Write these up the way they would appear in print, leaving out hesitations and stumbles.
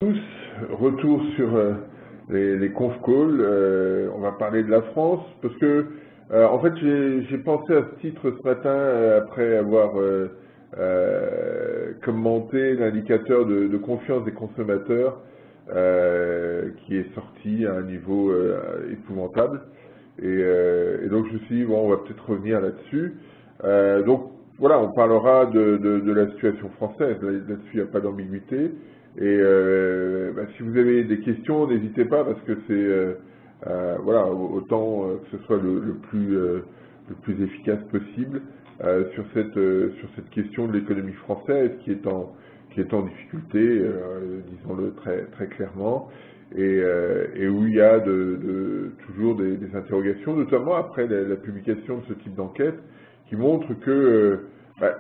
Tous, retour sur les conf calls. On va parler de la France parce que en fait j'ai pensé à ce titre ce matin après avoir commenté l'indicateur de confiance des consommateurs qui est sorti à un niveau épouvantable et donc je me suis dit bon, on va peut-être revenir là-dessus. Donc voilà, on parlera de la situation française. Là-dessus il n'y a pas d'ambiguïté. Et si vous avez des questions, n'hésitez pas parce que c'est voilà, autant que ce soit le plus efficace possible sur cette question de l'économie française qui est en difficulté, disons-le très clairement, et où il y a toujours des interrogations, notamment après la publication de ce type d'enquête, qui montre que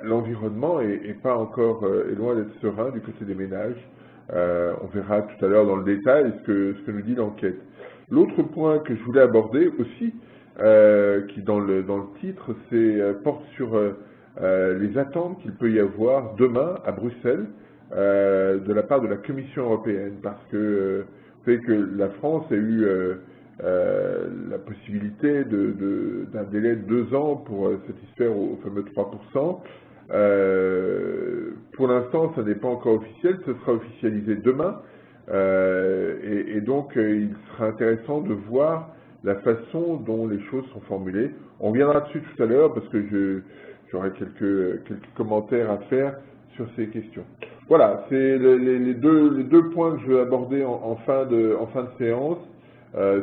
l'environnement est pas encore est loin d'être serein du côté des ménages. On verra tout à l'heure dans le détail ce que nous dit l'enquête. L'autre point que je voulais aborder aussi, qui dans le titre, porte sur les attentes qu'il peut y avoir demain à Bruxelles de la part de la Commission européenne, parce que vous savez que la France a eu la possibilité d'un délai de 2 ans pour satisfaire au fameux 3%. Pour l'instant, ça n'est pas encore officiel, ce sera officialisé demain, et donc il sera intéressant de voir la façon dont les choses sont formulées. On reviendra dessus tout à l'heure parce que j'aurai quelques commentaires à faire sur ces questions. Voilà, c'est les deux points que je veux aborder en fin de séance.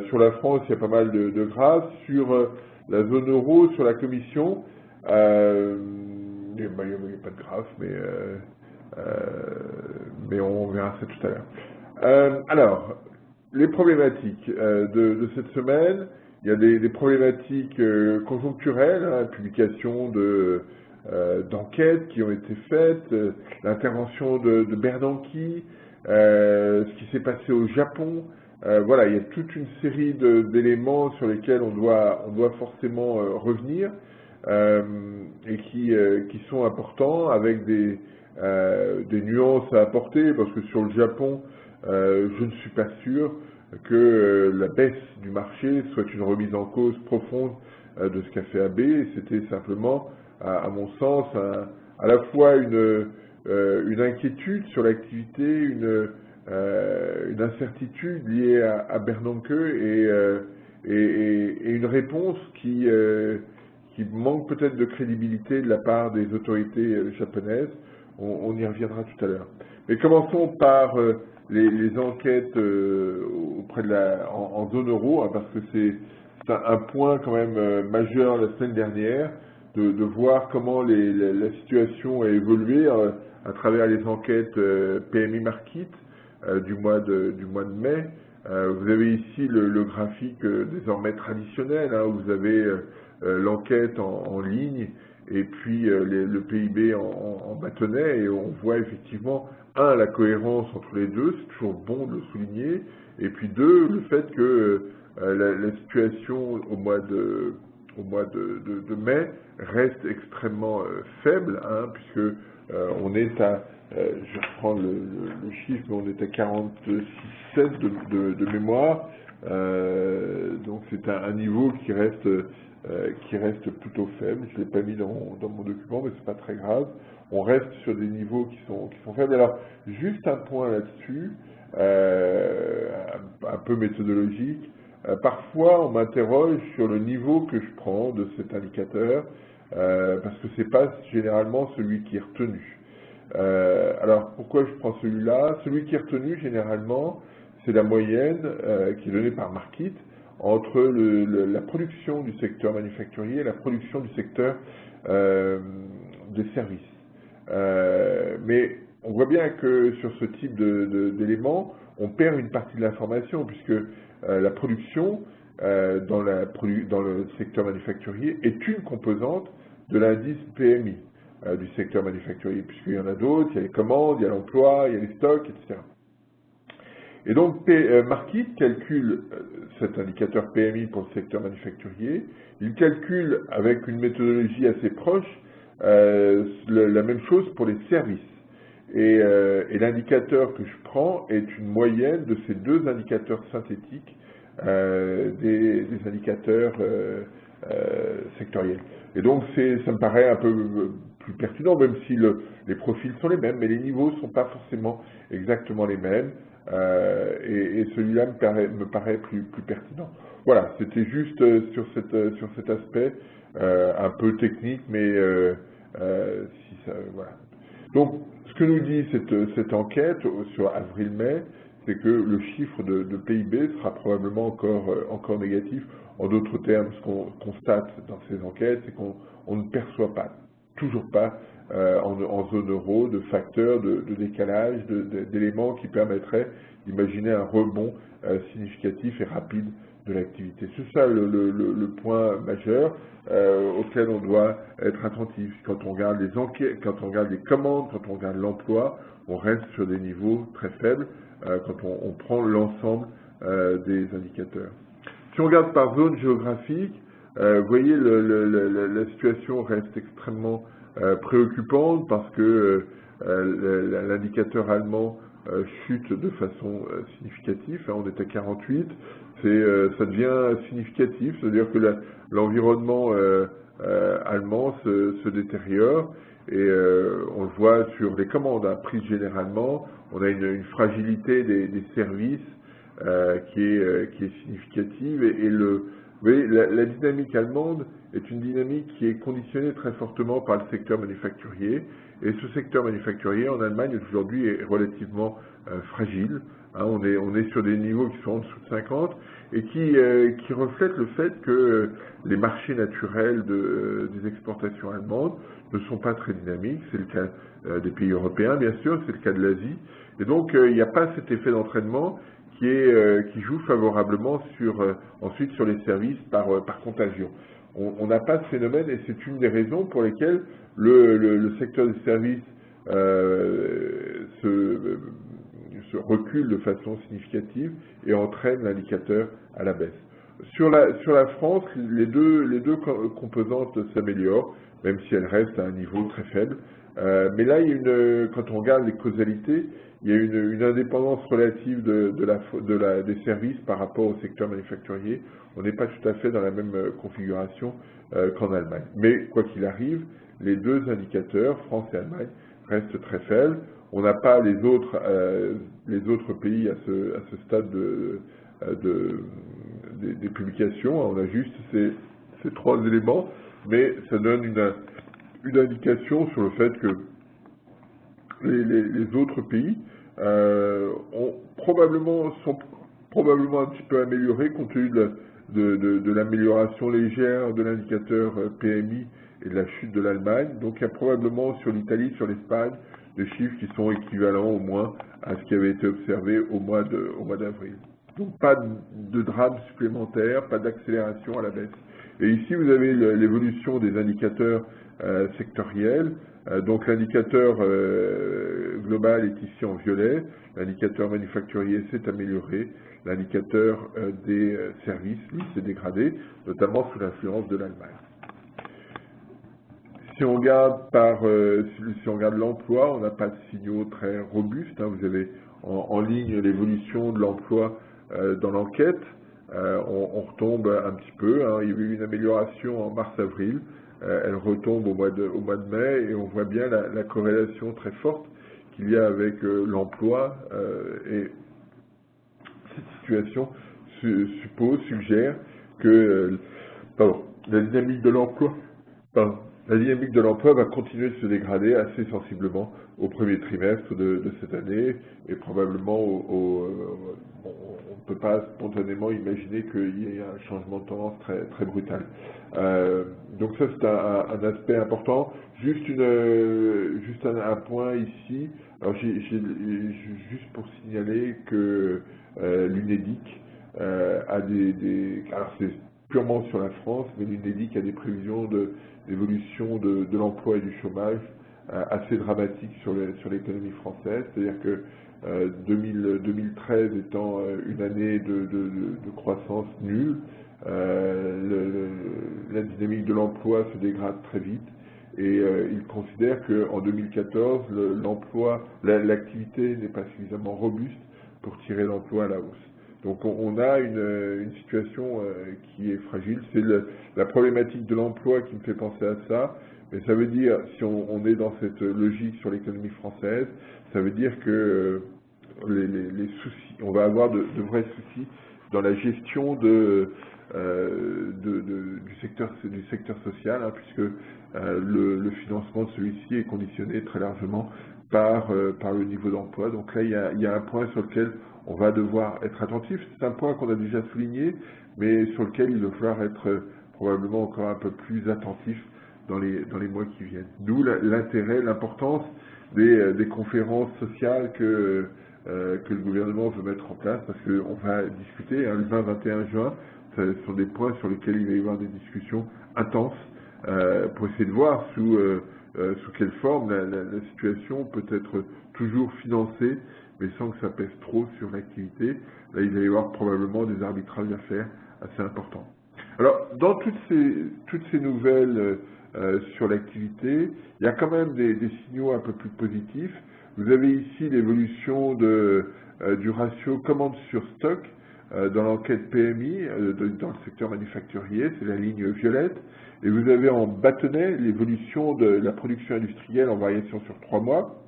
Sur la France, il y a pas mal de grâces. Sur la zone euro, sur la Commission, il n'y a pas de grâce, mais on verra ça tout à l'heure. Alors, les problématiques de cette semaine, il y a des problématiques conjoncturelles, hein, publication d'enquêtes qui ont été faites, l'intervention de Bernanke, ce qui s'est passé au Japon. Voilà, il y a toute une série d'éléments sur lesquels on doit forcément revenir et qui sont importants avec des nuances à apporter, parce que sur le Japon, je ne suis pas sûr que la baisse du marché soit une remise en cause profonde de ce qu'a fait AB. C'était simplement, à mon sens, à la fois une inquiétude sur l'activité, une incertitude liée à Bernanke et une réponse qui manque peut-être de crédibilité de la part des autorités japonaises. On y reviendra tout à l'heure. Mais commençons par les enquêtes auprès en zone euro, hein, parce que c'est un point quand même majeur la semaine dernière, de voir comment la situation a évolué à travers les enquêtes PMI Market du mois de mai. Vous avez ici le graphique désormais traditionnel, hein, où vous avez l'enquête en ligne et puis le PIB en bâtonnet, et on voit effectivement, la cohérence entre les deux, c'est toujours bon de le souligner, et puis deux, le fait que la situation au mois de mai reste extrêmement faible, hein, puisque on est à, je reprends le chiffre, mais on est à 46,7 de mémoire, donc c'est un niveau qui reste plutôt faible. Je ne l'ai pas mis dans mon document, mais c'est pas très grave. On reste sur des niveaux qui sont faibles. Alors, juste un point là-dessus, un peu méthodologique. Parfois, on m'interroge sur le niveau que je prends de cet indicateur, parce que c'est pas généralement celui qui est retenu. Alors, pourquoi je prends celui-là? Celui qui est retenu, généralement, c'est la moyenne qui est donnée par Markit entre la production du secteur manufacturier et la production du secteur des services. Mais on voit bien que sur ce type d'éléments, on perd une partie de l'information, puisque la production dans le secteur manufacturier est une composante de l'indice PMI du secteur manufacturier, puisqu'il y en a d'autres, il y a les commandes, il y a l'emploi, il y a les stocks, etc. Et donc, Markit calcule cet indicateur PMI pour le secteur manufacturier. Il calcule avec une méthodologie assez proche la même chose pour les services. Et l'indicateur que je prends est une moyenne de ces deux indicateurs synthétiques, des indicateurs sectoriels. Et donc ça me paraît un peu plus pertinent, même si les profils sont les mêmes, mais les niveaux ne sont pas forcément exactement les mêmes, et celui-là me paraît plus pertinent. Voilà, c'était juste sur cet aspect un peu technique, mais voilà. Donc, ce que nous dit cette enquête sur avril-mai, c'est que le chiffre de PIB sera probablement encore négatif. En d'autres termes, ce qu'on constate dans ces enquêtes, c'est qu'on ne perçoit pas, toujours pas, en zone euro, de facteurs de décalage, d'éléments qui permettraient d'imaginer un rebond significatif et rapide de l'activité. C'est ça le point majeur auquel on doit être attentif. Quand on regarde les enquêtes, quand on regarde les commandes, quand on regarde l'emploi, on reste sur des niveaux très faibles quand on prend l'ensemble des indicateurs. Si on regarde par zone géographique, vous voyez, la situation reste extrêmement préoccupante parce que l'indicateur allemand chute de façon significative. Hein, on est à 48. Ça devient significatif, c'est-à-dire que l'environnement allemand se détériore et on le voit sur les commandes prises généralement. On a une fragilité des services qui est significative et vous voyez, la dynamique allemande est une dynamique qui est conditionnée très fortement par le secteur manufacturier et ce secteur manufacturier en Allemagne aujourd'hui est relativement fragile. Hein, on est sur des niveaux qui sont en dessous de 50 et qui reflètent le fait que les marchés naturels des exportations allemandes ne sont pas très dynamiques. C'est le cas des pays européens, bien sûr, c'est le cas de l'Asie. Et donc, il n'y a pas cet effet d'entraînement qui joue favorablement ensuite sur les services par contagion. On n'a pas ce phénomène et c'est une des raisons pour lesquelles le secteur des services se recule de façon significative et entraîne l'indicateur à la baisse. Sur la France, les deux composantes s'améliorent, même si elles restent à un niveau très faible. Mais là, quand on regarde les causalités, il y a une indépendance relative des services par rapport au secteur manufacturier. On n'est pas tout à fait dans la même configuration qu'en Allemagne. Mais quoi qu'il arrive, les deux indicateurs, France et Allemagne, restent très faibles. On n'a pas les autres pays à ce stade des publications. On a juste ces trois éléments, mais ça donne une indication sur le fait que les autres pays sont probablement un petit peu améliorés compte tenu de l'amélioration légère de l'indicateur PMI et de la chute de l'Allemagne. Donc il y a probablement sur l'Italie, sur l'Espagne, des chiffres qui sont équivalents au moins à ce qui avait été observé au mois d'avril. Donc pas de drame supplémentaire, pas d'accélération à la baisse. Et ici vous avez l'évolution des indicateurs sectoriels. Donc l'indicateur global est ici en violet, l'indicateur manufacturier s'est amélioré, l'indicateur des services, lui, s'est dégradé, notamment sous l'influence de l'Allemagne. Si on regarde l'emploi, on n'a pas de signaux très robustes. Hein. Vous avez en ligne l'évolution de l'emploi dans l'enquête. On retombe un petit peu. Hein. Il y a eu une amélioration en mars-avril. Elle retombe au mois de mai et on voit bien la corrélation très forte qu'il y a avec l'emploi et cette situation suggère que la dynamique de l'emploi va continuer de se dégrader assez sensiblement au premier trimestre de cette année et probablement on ne peut pas spontanément imaginer qu'il y ait un changement de tendance très, très brutal. Donc ça c'est un aspect important. Juste un point ici. Alors juste pour signaler que l'UNEDIC a alors c'est purement sur la France, mais l'UNEDIC a des prévisions d'évolution de l'emploi et du chômage assez dramatiques sur l'économie française. C'est-à-dire que 2013 étant une année de croissance nulle, la dynamique de l'emploi se dégrade très vite et il considère qu'en 2014, l'activité n'est pas suffisamment robuste pour tirer l'emploi à la hausse. Donc on a une situation qui est fragile. C'est la problématique de l'emploi qui me fait penser à ça. Mais ça veut dire, si on est dans cette logique sur l'économie française, ça veut dire que les soucis, on va avoir de vrais soucis dans la gestion du secteur social, hein, puisque le financement de celui-ci est conditionné très largement par le niveau d'emploi. Donc là, il y a un point sur lequel on va devoir être attentif. C'est un point qu'on a déjà souligné, mais sur lequel il va falloir être probablement encore un peu plus attentif dans les mois qui viennent. D'où l'intérêt, l'importance des conférences sociales que le gouvernement veut mettre en place, parce qu'on va discuter, hein, le 20-21 juin, ce sont des points sur lesquels il va y avoir des discussions intenses pour essayer de voir sous quelle forme la situation peut être toujours financée, mais sans que ça pèse trop sur l'activité. Là, il va y avoir probablement des arbitrages à faire assez importants. Alors, dans toutes ces nouvelles sur l'activité, il y a quand même des signaux un peu plus positifs. Vous avez ici l'évolution du ratio commande sur stock dans l'enquête PMI dans le secteur manufacturier, c'est la ligne violette. Et vous avez en bâtonnet l'évolution de la production industrielle en variation sur 3 mois.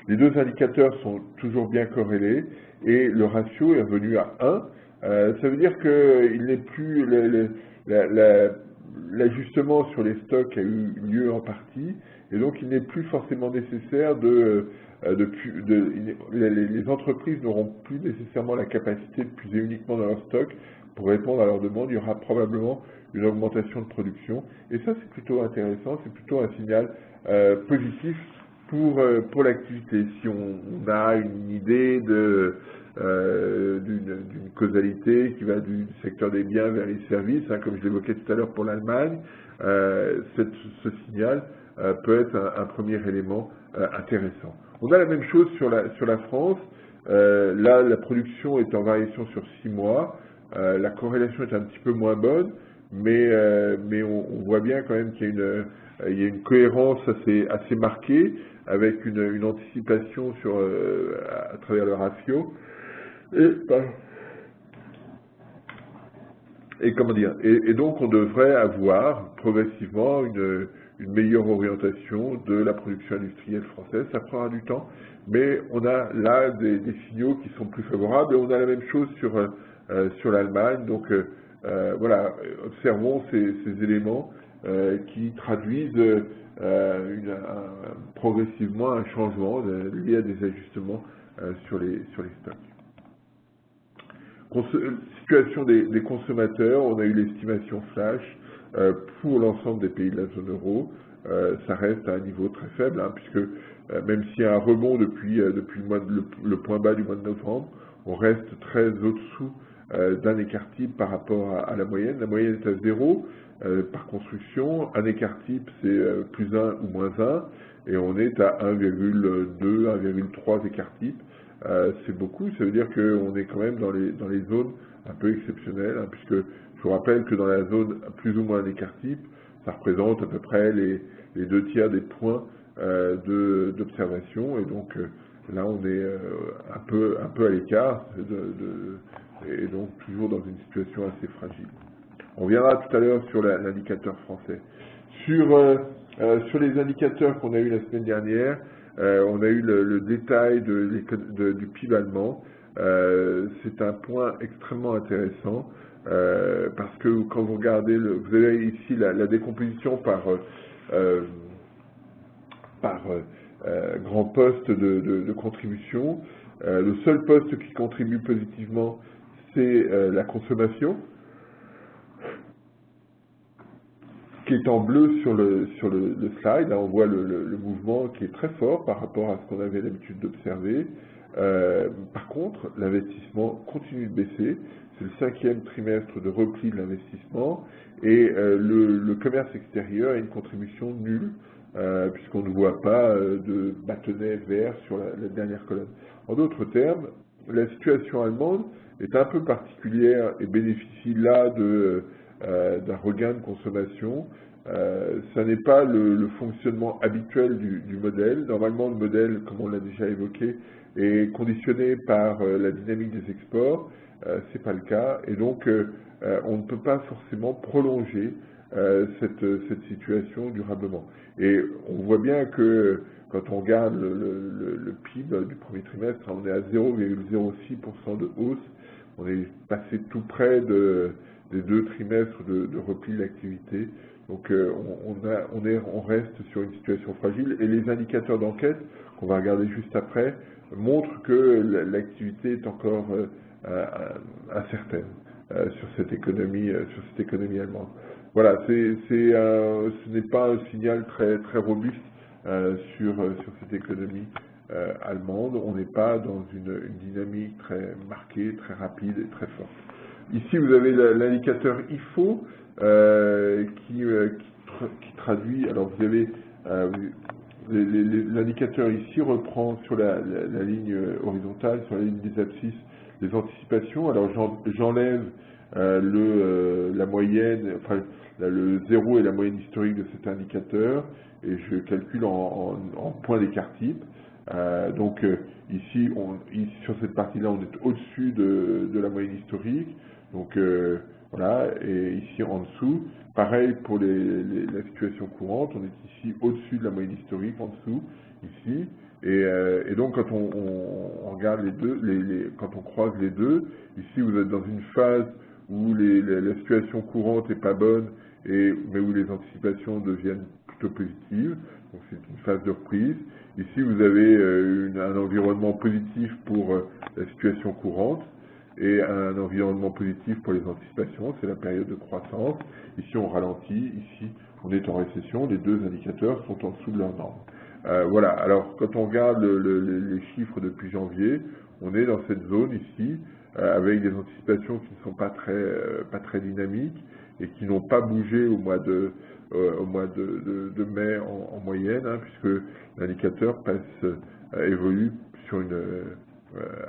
Les deux indicateurs sont toujours bien corrélés et le ratio est revenu à 1. Ça veut dire qu'il n'est plus l'ajustement sur les stocks a eu lieu en partie, et donc il n'est plus forcément nécessaire les entreprises n'auront plus nécessairement la capacité de puiser uniquement dans leur stock pour répondre à leurs demandes. Il y aura probablement une augmentation de production, et ça c'est plutôt intéressant, c'est plutôt un signal positif pour l'activité. Si on a une idée d'une causalité qui va du secteur des biens vers les services, hein, comme je l'évoquais tout à l'heure pour l'Allemagne, ce signal peut être un premier élément intéressant. On a la même chose sur la France. Là, la production est en variation sur 6 mois. La corrélation est un petit peu moins bonne, mais on voit bien quand même qu'il y a une cohérence assez marquée, avec une anticipation à travers le ratio. Et donc on devrait avoir progressivement une meilleure orientation de la production industrielle française. Ça prendra du temps, mais on a là des signaux qui sont plus favorables, et on a la même chose sur l'Allemagne. Donc voilà, observons ces éléments qui traduisent progressivement un changement lié à des ajustements sur les stocks. Situation des consommateurs, on a eu l'estimation flash pour l'ensemble des pays de la zone euro. Ça reste à un niveau très faible, hein, puisque même s'il y a un rebond depuis le point bas du mois de novembre, on reste très au-dessous d'un écart type par rapport à la moyenne. La moyenne est à 0 par construction. Un écart type, c'est plus 1 ou moins 1, et on est à 1,2, 1,3 écart type. C'est beaucoup, ça veut dire qu'on est quand même dans les zones un peu exceptionnelles, hein, puisque je vous rappelle que dans la zone plus ou moins un écart type, ça représente à peu près les 2/3 des points d'observation, et donc là on est un peu à l'écart, et donc toujours dans une situation assez fragile. On verra tout à l'heure sur l'indicateur français. Sur les indicateurs qu'on a eu la semaine dernière, on a eu le détail du PIB allemand. C'est un point extrêmement intéressant parce que quand vous regardez, vous avez ici la décomposition par grand poste de contribution. Le seul poste qui contribue positivement, c'est la consommation, qui est en bleu sur le slide. Là, on voit le mouvement qui est très fort par rapport à ce qu'on avait l'habitude d'observer. Par contre, l'investissement continue de baisser. C'est le 5e trimestre de repli de l'investissement, et le commerce extérieur a une contribution nulle, puisqu'on ne voit pas de bâtonnet vert sur la dernière colonne. En d'autres termes, la situation allemande est un peu particulière et bénéficie là d'un regain de consommation, Ça n'est pas le fonctionnement habituel du modèle. Normalement, le modèle, comme on l'a déjà évoqué, est conditionné par la dynamique des exports. C'est pas le cas. Et donc, on ne peut pas forcément prolonger cette situation durablement. Et on voit bien que quand on regarde le PIB du premier trimestre, on est à 0,06% de hausse. On est passé tout près des 2 trimestres de repli de l'activité. Donc on reste sur une situation fragile. Et les indicateurs d'enquête, qu'on va regarder juste après, montrent que l'activité est encore incertaine sur cette économie allemande. Voilà, ce n'est pas un signal très robuste sur cette économie allemande. On n'est pas dans une dynamique très marquée, très rapide et très forte. Ici, vous avez l'indicateur IFO qui traduit. Alors, vous avez l'indicateur ici reprend sur la ligne horizontale, sur la ligne des abscisses, les anticipations. Alors, j'enlève la moyenne, enfin le 0 et la moyenne historique de cet indicateur, et je calcule en points d'écart type. Donc ici, sur cette partie-là, on est au-dessus de la moyenne historique. Donc voilà, et ici en dessous, pareil pour la situation courante, on est ici au-dessus de la moyenne historique, en dessous, ici. Et donc quand on regarde les deux, quand on croise les deux, ici vous êtes dans une phase où la situation courante n'est pas bonne, mais où les anticipations deviennent plutôt positives. Donc c'est une phase de reprise. Ici vous avez un environnement positif pour la situation courante et un environnement positif pour les anticipations, c'est la période de croissance. Ici on ralentit, ici on est en récession, les deux indicateurs sont en dessous de leur norme. Voilà, alors quand on regarde les chiffres depuis janvier, on est dans cette zone ici, avec des anticipations qui ne sont pas très dynamiques et qui n'ont pas bougé au mois de mai en moyenne, hein, puisque l'indicateur évolue sur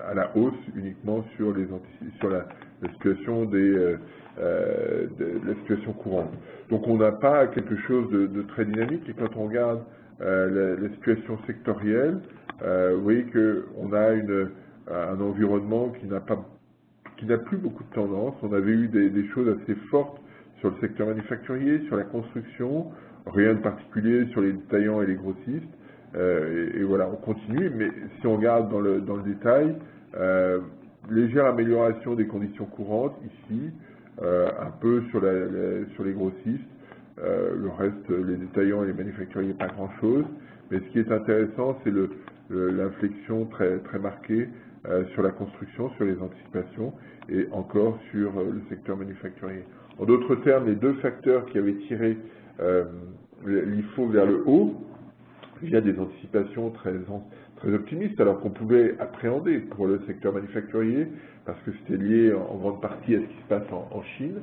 à la hausse uniquement sur la situation la situation courante. Donc on n'a pas quelque chose de très dynamique, et quand on regarde la situation sectorielle, vous voyez qu'on a un environnement qui n'a plus beaucoup de tendance. On avait eu des choses assez fortes sur le secteur manufacturier, sur la construction, rien de particulier sur les détaillants et les grossistes. Et voilà, on continue, mais si on regarde dans le détail, légère amélioration des conditions courantes ici, un peu sur les grossistes, le reste, les détaillants et les manufacturiers, pas grand-chose. Mais ce qui est intéressant, c'est l'inflexion très marquée sur la construction, sur les anticipations, et encore sur le secteur manufacturier. En d'autres termes, les deux facteurs qui avaient tiré l'IFO vers le haut, via des anticipations très optimistes, alors qu'on pouvait appréhender pour le secteur manufacturier, parce que c'était lié en grande partie à ce qui se passe en Chine,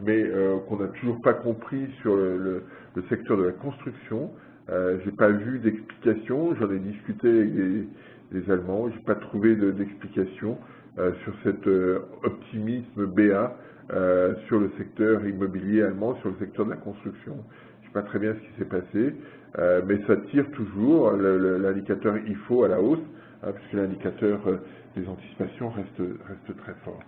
mais qu'on n'a toujours pas compris sur le secteur de la construction. J'ai pas vu d'explication, j'en ai discuté avec des Allemands, j'ai pas trouvé d'explication sur cet optimisme BA sur le secteur immobilier allemand, sur le secteur de la construction. Je sais pas très bien ce qui s'est passé, mais ça tire toujours l'indicateur IFO à la hausse, hein, puisque l'indicateur des anticipations reste très fort.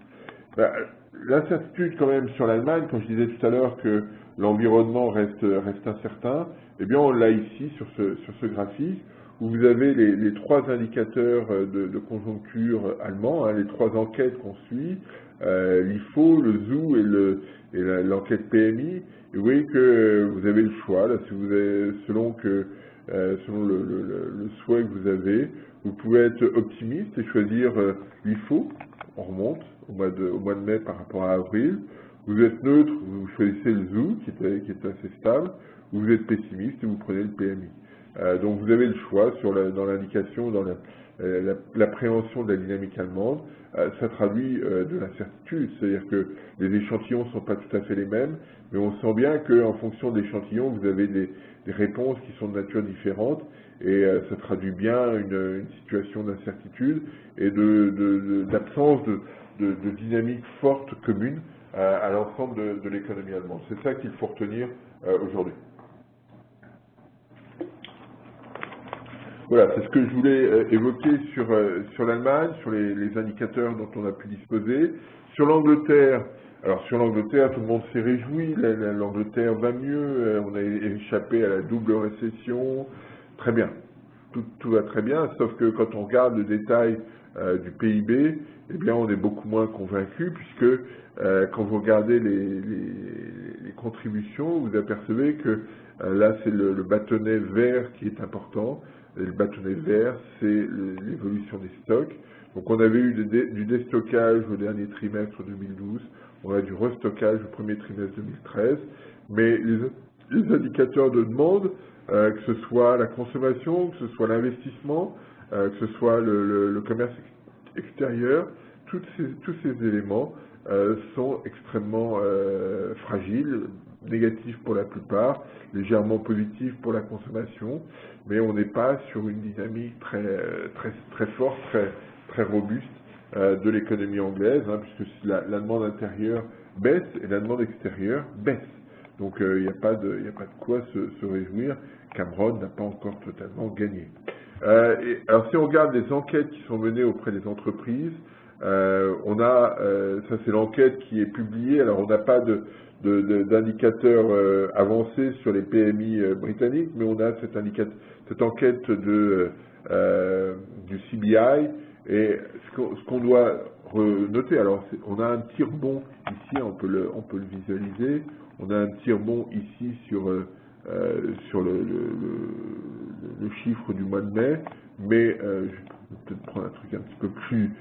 L'incertitude quand même sur l'Allemagne, comme je disais tout à l'heure que l'environnement reste incertain, eh bien on l'a ici sur ce graphique, où vous avez les trois indicateurs de conjoncture allemands, hein, les trois enquêtes qu'on suit, l'IFO, le ZOO et l'enquête PMI. Et vous voyez que vous avez le choix, là, si vous avez, selon le souhait que vous avez, vous pouvez être optimiste et choisir l'IFO, on remonte au mois de mai par rapport à avril. Vous êtes neutre, vous choisissez le ZOO qui est assez stable, ou vous êtes pessimiste et vous prenez le PMI. Donc vous avez le choix dans l'indication, dans l'appréhension de la dynamique allemande. Ça traduit de l'incertitude, c'est-à-dire que les échantillons ne sont pas tout à fait les mêmes, mais on sent bien qu'en fonction de l'échantillon, vous avez des réponses qui sont de nature différente, et ça traduit bien une situation d'incertitude et d'absence de dynamique forte commune à l'ensemble de l'économie allemande. C'est ça qu'il faut retenir aujourd'hui. Voilà, c'est ce que je voulais évoquer sur l'Allemagne, sur les indicateurs dont on a pu disposer. Sur l'Angleterre, alors sur l'Angleterre, tout le monde s'est réjoui, l'Angleterre va mieux, on a échappé à la double récession, très bien, tout va très bien, sauf que quand on regarde le détail du PIB, eh bien on est beaucoup moins convaincu, puisque quand vous regardez les contributions, vous apercevez que là c'est le bâtonnet vert qui est important. Et le bâtonnet vert, c'est l'évolution des stocks. Donc on avait eu du déstockage au dernier trimestre 2012, on a du restockage au premier trimestre 2013, mais les indicateurs de demande, que ce soit la consommation, que ce soit l'investissement, que ce soit le commerce extérieur, tous ces éléments sont extrêmement fragiles, négatifs pour la plupart, légèrement positifs pour la consommation, mais on n'est pas sur une dynamique très forte, très robuste de l'économie anglaise, hein, puisque la demande intérieure baisse et la demande extérieure baisse. Donc il n'y a pas de quoi se réjouir. Cameron n'a pas encore totalement gagné. Alors si on regarde les enquêtes qui sont menées auprès des entreprises, on a, ça c'est l'enquête qui est publiée, alors on n'a pas d'indicateurs avancés sur les PMI britanniques, mais on a cette enquête du CBI, et ce qu'on doit noter, alors on a un petit rebond ici, on peut le visualiser, on a un petit rebond ici sur le chiffre du mois de mai, mais je vais peut-être prendre un truc un petit peu plus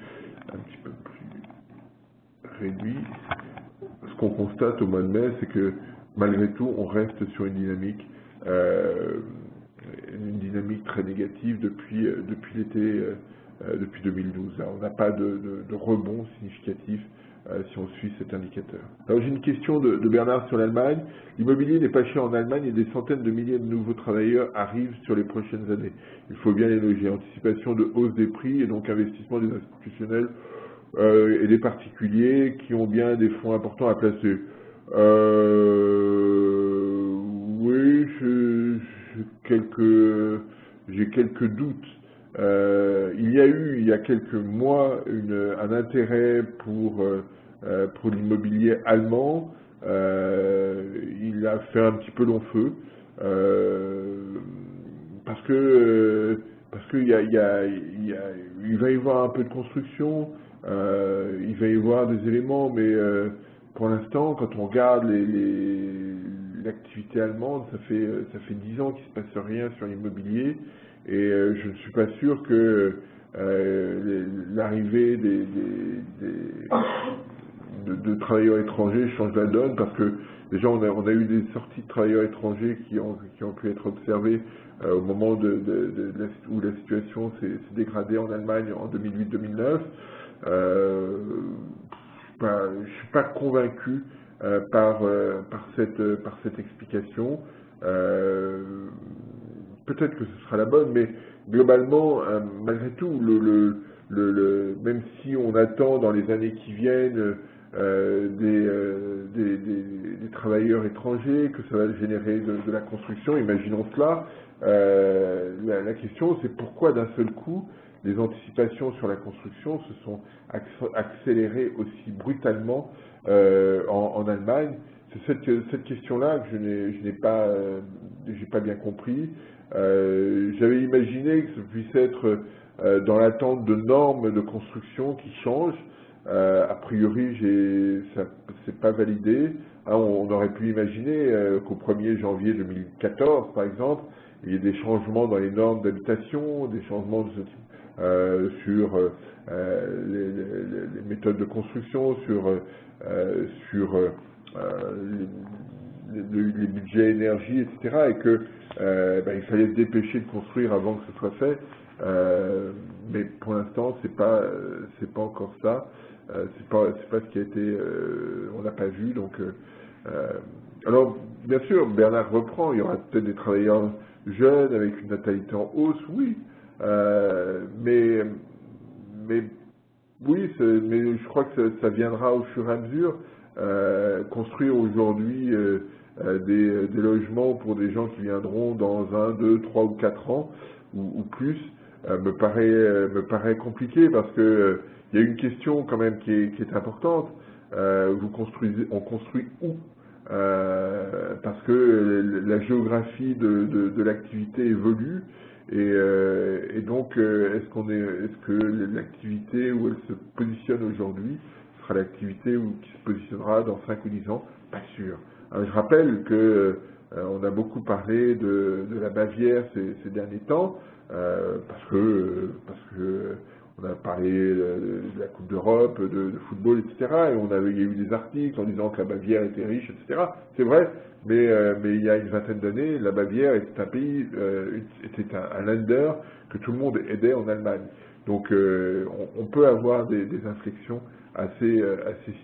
réduit. Ce qu'on constate au mois de mai, c'est que malgré tout, on reste sur une dynamique très négative depuis l'été, depuis 2012. Alors, on n'a pas de rebond significatif si on suit cet indicateur. Alors j'ai une question de Bernard sur l'Allemagne. L'immobilier n'est pas cher en Allemagne et des centaines de milliers de nouveaux travailleurs arrivent sur les prochaines années. Il faut bien les loger. Anticipation de hausse des prix et donc investissement des institutionnels et des particuliers qui ont bien des fonds importants à placer. Oui, j'ai quelques doutes. Il y a eu, il y a quelques mois, un intérêt pour l'immobilier allemand. Il a fait un petit peu long feu parce que il va y avoir un peu de construction, il va y avoir des éléments, mais pour l'instant, quand on regarde l'activité allemande, ça fait 10 ans qu'il ne se passe rien sur l'immobilier, et je ne suis pas sûr que l'arrivée de travailleurs étrangers change la donne, parce que déjà on a eu des sorties de travailleurs étrangers qui ont pu être observées au moment où la situation s'est dégradée en Allemagne en 2008-2009. Je suis pas convaincu par cette explication. Peut-être que ce sera la bonne, mais globalement, malgré tout, même si on attend dans les années qui viennent des travailleurs étrangers, que ça va générer de la construction, imaginons cela, la question c'est pourquoi d'un seul coup les anticipations sur la construction se sont accélérées aussi brutalement en Allemagne. C'est cette question-là que j'ai pas bien compris. J'avais imaginé que ce puisse être dans l'attente de normes de construction qui changent. A priori, c'est pas validé. Hein, on aurait pu imaginer qu'au 1er janvier 2014, par exemple, il y ait des changements dans les normes d'habitation, des changements sur les méthodes de construction, sur les budgets énergie, etc., et que il fallait se dépêcher de construire avant que ce soit fait. Mais pour l'instant, c'est pas encore ça. C'est pas ce qui a été, on n'a pas vu. Donc, alors bien sûr, Bernard reprend. Il y aura peut-être des travailleurs jeunes avec une natalité en hausse, oui. Mais oui, mais je crois que ça viendra au fur et à mesure. Construire aujourd'hui des logements pour des gens qui viendront dans 1, 2, 3 ou 4 ans, ou plus me paraît compliqué parce que il y a une question quand même qui est importante. On construit où? Parce que la géographie de l'activité évolue et donc est-ce que l'activité où elle se positionne aujourd'hui sera l'activité qui se positionnera dans 5 ou 10 ans? Pas sûr. Alors, je rappelle que on a beaucoup parlé de la Bavière ces derniers temps parce que on a parlé de la Coupe d'Europe, de football, etc. Et il y a eu des articles en disant que la Bavière était riche, etc. C'est vrai, mais il y a une vingtaine d'années, la Bavière était un pays, était un Länder que tout le monde aidait en Allemagne. Donc on peut avoir des inflexions assez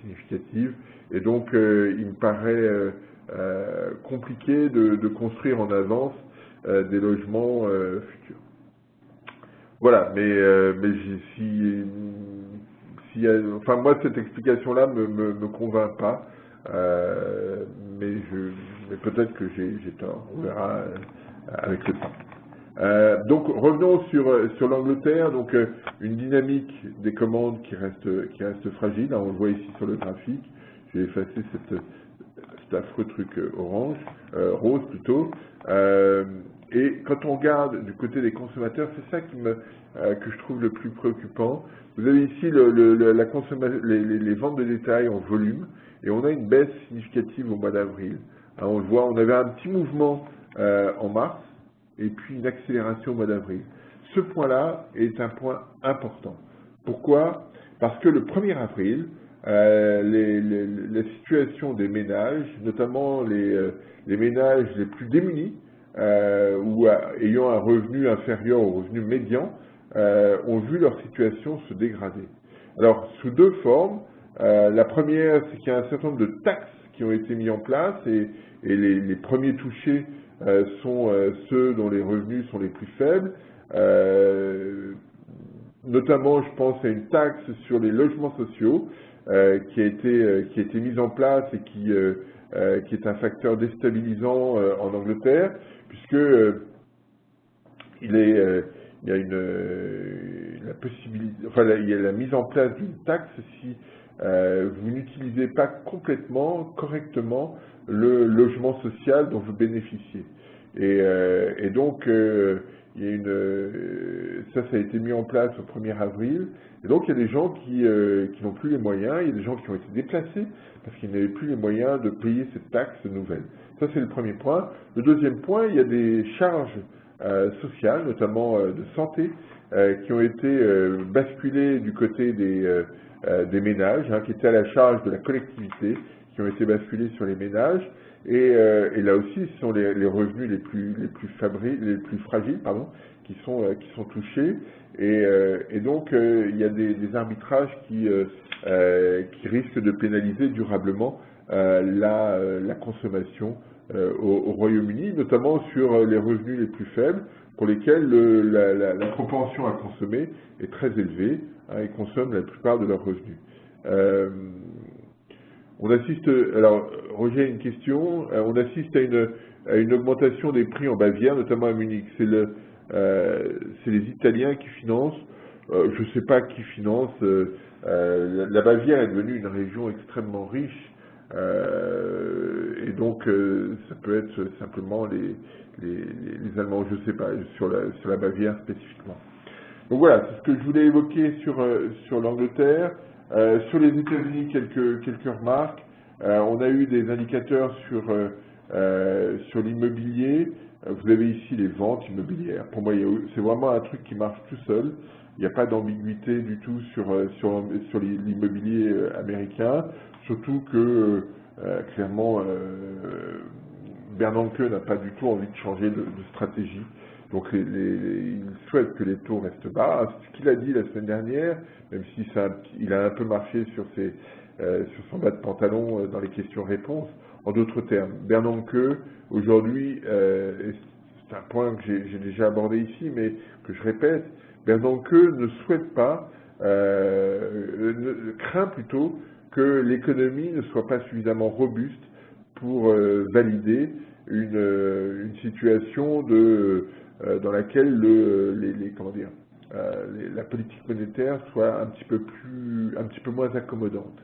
significatives. Et donc il me paraît compliqué de construire en avance des logements futurs. Voilà, mais enfin moi cette explication-là me convainc pas, mais peut-être que j'ai tort, on verra avec le temps. Donc revenons sur l'Angleterre, donc une dynamique des commandes qui reste fragile, on le voit ici sur le graphique, j'ai effacé cet affreux truc rose plutôt. Et quand on regarde du côté des consommateurs, c'est ça que je trouve le plus préoccupant. Vous avez ici les ventes de détail en volume, et on a une baisse significative au mois d'avril. On le voit, on avait un petit mouvement en mars, et puis une accélération au mois d'avril. Ce point-là est un point important. Pourquoi? Parce que le 1er avril, la situation des ménages, notamment les ménages les plus démunis, ou ayant un revenu inférieur au revenu médian, ont vu leur situation se dégrader. Alors, sous deux formes. La première, c'est qu'il y a un certain nombre de taxes qui ont été mises en place et les premiers touchés sont ceux dont les revenus sont les plus faibles. Notamment, je pense à une taxe sur les logements sociaux qui a été mise en place et qui est un facteur déstabilisant en Angleterre, puisque il y a la possibilité, enfin, il y a la mise en place d'une taxe si vous n'utilisez pas correctement le logement social dont vous bénéficiez. Et donc, il y a ça a été mis en place au 1er avril. Et donc, il y a des gens qui n'ont plus les moyens, il y a des gens qui ont été déplacés parce qu'ils n'avaient plus les moyens de payer cette taxe nouvelle. Ça, c'est le premier point. Le deuxième point, il y a des charges sociales, notamment de santé, qui ont été basculées du côté des ménages, qui étaient à la charge de la collectivité, qui ont été basculées sur les ménages. Et là aussi, ce sont les revenus les plus fragiles, qui sont touchés. Et donc, il y a des arbitrages qui risquent de pénaliser durablement la consommation au Royaume-Uni, notamment sur les revenus les plus faibles, pour lesquels la propension à consommer est très élevée. Ils consomment la plupart de leurs revenus. On assiste, alors Roger a une question, on assiste à une augmentation des prix en Bavière, notamment à Munich. C'est les Italiens qui financent, je ne sais pas qui finance, la Bavière est devenue une région extrêmement riche, et donc ça peut être simplement les Allemands, je ne sais pas, sur la Bavière spécifiquement. Donc voilà, c'est ce que je voulais évoquer sur l'Angleterre. Sur les États-Unis, quelques remarques. On a eu des indicateurs sur l'immobilier. Vous avez ici les ventes immobilières. Pour moi, c'est vraiment un truc qui marche tout seul. Il n'y a pas d'ambiguïté du tout sur l'immobilier américain. Surtout que, clairement, Bernanke n'a pas du tout envie de changer de stratégie. Donc il souhaite que les taux restent bas. Ce qu'il a dit la semaine dernière, même si il a un peu marché sur son bas de pantalon dans les questions-réponses, en d'autres termes, Bernanke, aujourd'hui, c'est un point que j'ai déjà abordé ici, mais que je répète, Bernanke ne souhaite pas, craint plutôt que l'économie ne soit pas suffisamment robuste pour valider une situation dans laquelle la politique monétaire soit un petit peu moins accommodante.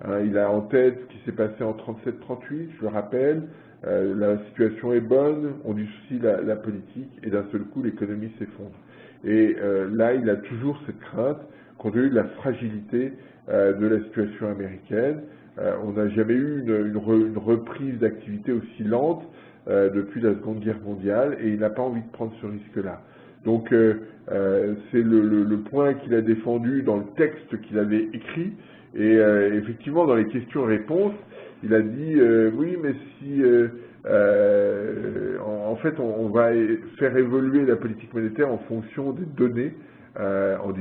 Hein, il a en tête ce qui s'est passé en 37-38, je le rappelle, la situation est bonne, on dissocie la politique et d'un seul coup l'économie s'effondre. Et là, il a toujours cette crainte, compte tenu de la fragilité de la situation américaine. On n'a jamais eu une reprise d'activité aussi lente depuis la Seconde Guerre mondiale et il n'a pas envie de prendre ce risque-là. Donc c'est le point qu'il a défendu dans le texte qu'il avait écrit et effectivement dans les questions-réponses, il a dit oui mais si en fait on va faire évoluer la politique monétaire en fonction des données en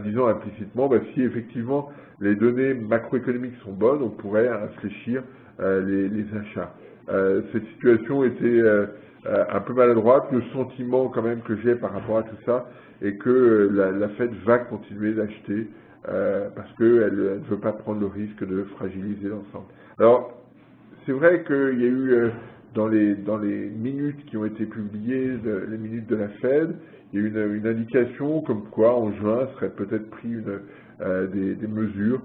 disant implicitement si effectivement les données macroéconomiques sont bonnes, on pourrait infléchir les achats. Cette situation était un peu maladroite. Le sentiment quand même que j'ai par rapport à tout ça est que la Fed va continuer d'acheter parce qu'elle ne veut pas prendre le risque de fragiliser l'ensemble. Alors, c'est vrai qu'il y a eu dans les minutes qui ont été publiées, les minutes de la Fed, il y a eu une indication comme quoi en juin serait peut-être pris des mesures.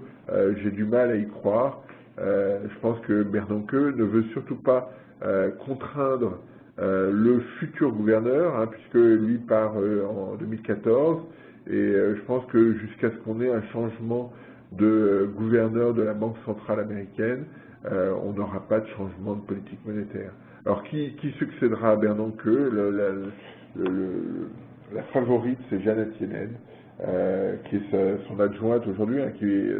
J'ai du mal à y croire. Je pense que Bernanke ne veut surtout pas contraindre le futur gouverneur, hein, puisque lui part en 2014, et je pense que jusqu'à ce qu'on ait un changement de gouverneur de la Banque centrale américaine, on n'aura pas de changement de politique monétaire. Alors qui succédera à Bernanke? La favorite, c'est Janet Yellen, qui est son adjointe aujourd'hui, hein, qui est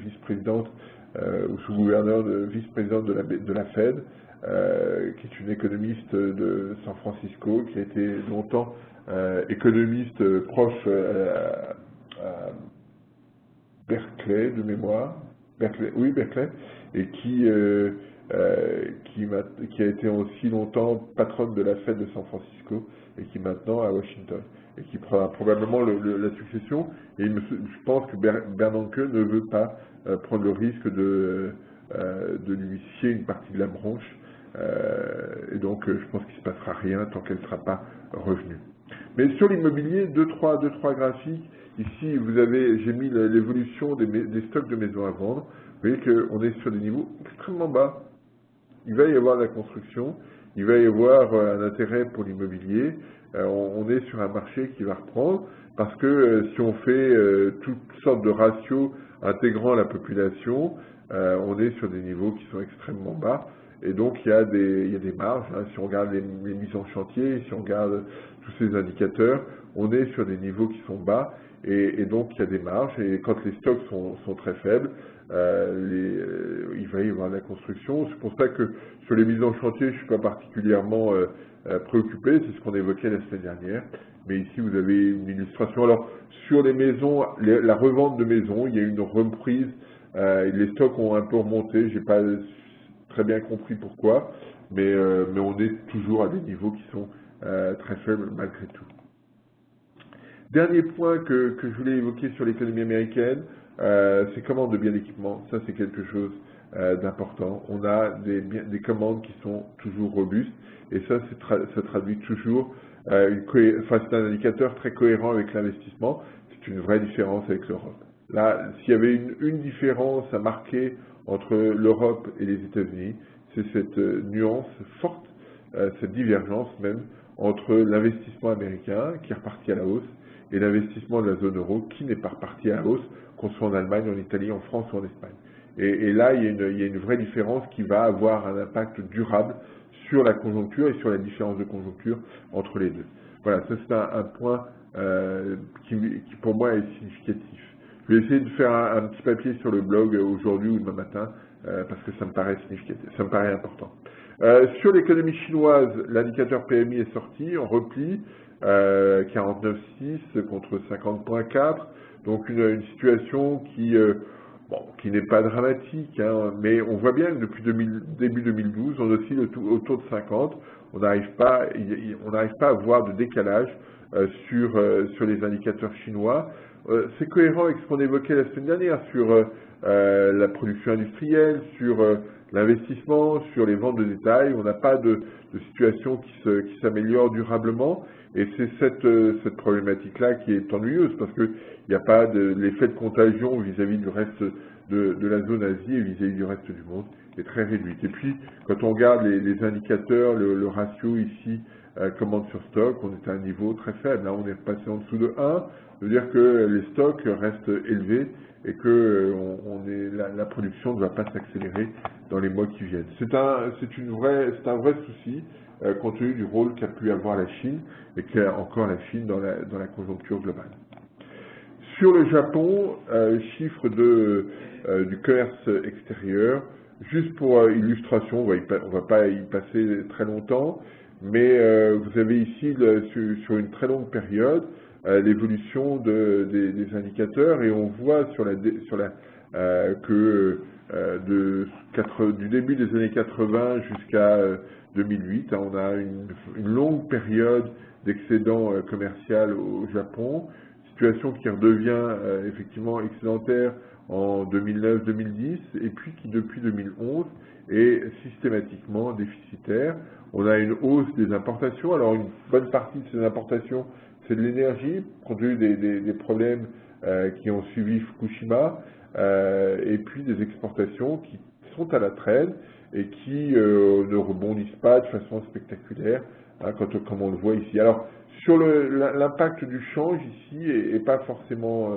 vice-présidente ou sous-gouverneur vice-présidente de la Fed, qui est une économiste de San Francisco, qui a été longtemps économiste proche à Berkeley, de mémoire, Berkeley, et qui a été aussi longtemps patronne de la Fed de San Francisco, et qui est maintenant à Washington, et qui prendra probablement la succession. Et je pense que Bernanke ne veut pas prendre le risque de lui scier une partie de la branche, et donc je pense qu'il ne se passera rien tant qu'elle ne sera pas revenue. Mais sur l'immobilier, deux, trois graphiques. Ici, j'ai mis l'évolution des stocks de maisons à vendre. Vous voyez qu'on est sur des niveaux extrêmement bas. Il va y avoir de la construction, il va y avoir un intérêt pour l'immobilier. On est sur un marché qui va reprendre parce que si on fait toutes sortes de ratios intégrant la population, on est sur des niveaux qui sont extrêmement bas. Et donc il y a des marges, hein. Si on regarde les mises en chantier, si on regarde tous ces indicateurs, on est sur des niveaux qui sont bas et donc il y a des marges. Et quand les stocks sont très faibles, il va y avoir de la construction. C'est pour ça que sur les mises en chantier, je ne suis pas particulièrement préoccupé, c'est ce qu'on évoquait la semaine dernière. Mais ici, vous avez une illustration. Alors, sur les maisons, la revente de maisons, il y a eu une reprise. Les stocks ont un peu remonté. J'ai pas très bien compris pourquoi, mais on est toujours à des niveaux qui sont très faibles malgré tout. Dernier point que je voulais évoquer sur l'économie américaine, c'est commandes de biens d'équipement. Ça, c'est quelque chose d'important. On a des commandes qui sont toujours robustes, et ça traduit toujours c'est un indicateur très cohérent avec l'investissement. C'est une vraie différence avec l'Europe. Là, s'il y avait une différence à marquer entre l'Europe et les États-Unis, c'est cette nuance forte, cette divergence même, entre l'investissement américain, qui est reparti à la hausse, et l'investissement de la zone euro, qui n'est pas reparti à la hausse, qu'on soit en Allemagne, en Italie, en France ou en Espagne. Et là, il y a une vraie différence qui va avoir un impact durable sur la conjoncture et sur la différence de conjoncture entre les deux. Voilà, ça c'est un point qui pour moi est significatif. Je vais essayer de faire un petit papier sur le blog aujourd'hui ou demain matin, parce que ça me paraît significatif, ça me paraît important. Sur l'économie chinoise, l'indicateur PMI est sorti en repli, 49,6 contre 50,4, donc une situation qui n'est pas dramatique, hein, mais on voit bien que depuis début 2012, on oscille autour de 50, on n'arrive pas à voir de décalage sur les indicateurs chinois. C'est cohérent avec ce qu'on évoquait la semaine dernière sur la production industrielle, sur l'investissement, sur les ventes de détail. On n'a pas de situation qui s'améliore durablement. Et c'est cette problématique-là qui est ennuyeuse, parce qu'il n'y a pas l'effet de contagion vis-à-vis du reste de la zone Asie et vis-à-vis du reste du monde est très réduite. Et puis, quand on regarde les indicateurs, le ratio ici, commande sur stock, on est à un niveau très faible. Là, on est repassé en dessous de 1. Ça veut dire que les stocks restent élevés et que la production ne va pas s'accélérer dans les mois qui viennent. C'est un vrai souci, compte tenu du rôle qu'a pu avoir la Chine et qu'a encore la Chine dans la conjoncture globale. Sur le Japon, chiffre du commerce extérieur, juste pour illustration, on va pas y passer très longtemps, mais vous avez ici, sur une très longue période, l'évolution des indicateurs, et on voit du début des années 80 jusqu'à 2008, on a une longue période d'excédent commercial au Japon, situation qui redevient effectivement excédentaire en 2009-2010, et puis qui depuis 2011 est systématiquement déficitaire. On a une hausse des importations. Alors une bonne partie de ces importations, c'est de l'énergie, compte tenu des problèmes qui ont suivi Fukushima, et puis des exportations qui sont à la traîne et qui ne rebondissent pas de façon spectaculaire, hein, comme on le voit ici. Alors, sur l'impact du change ici est pas forcément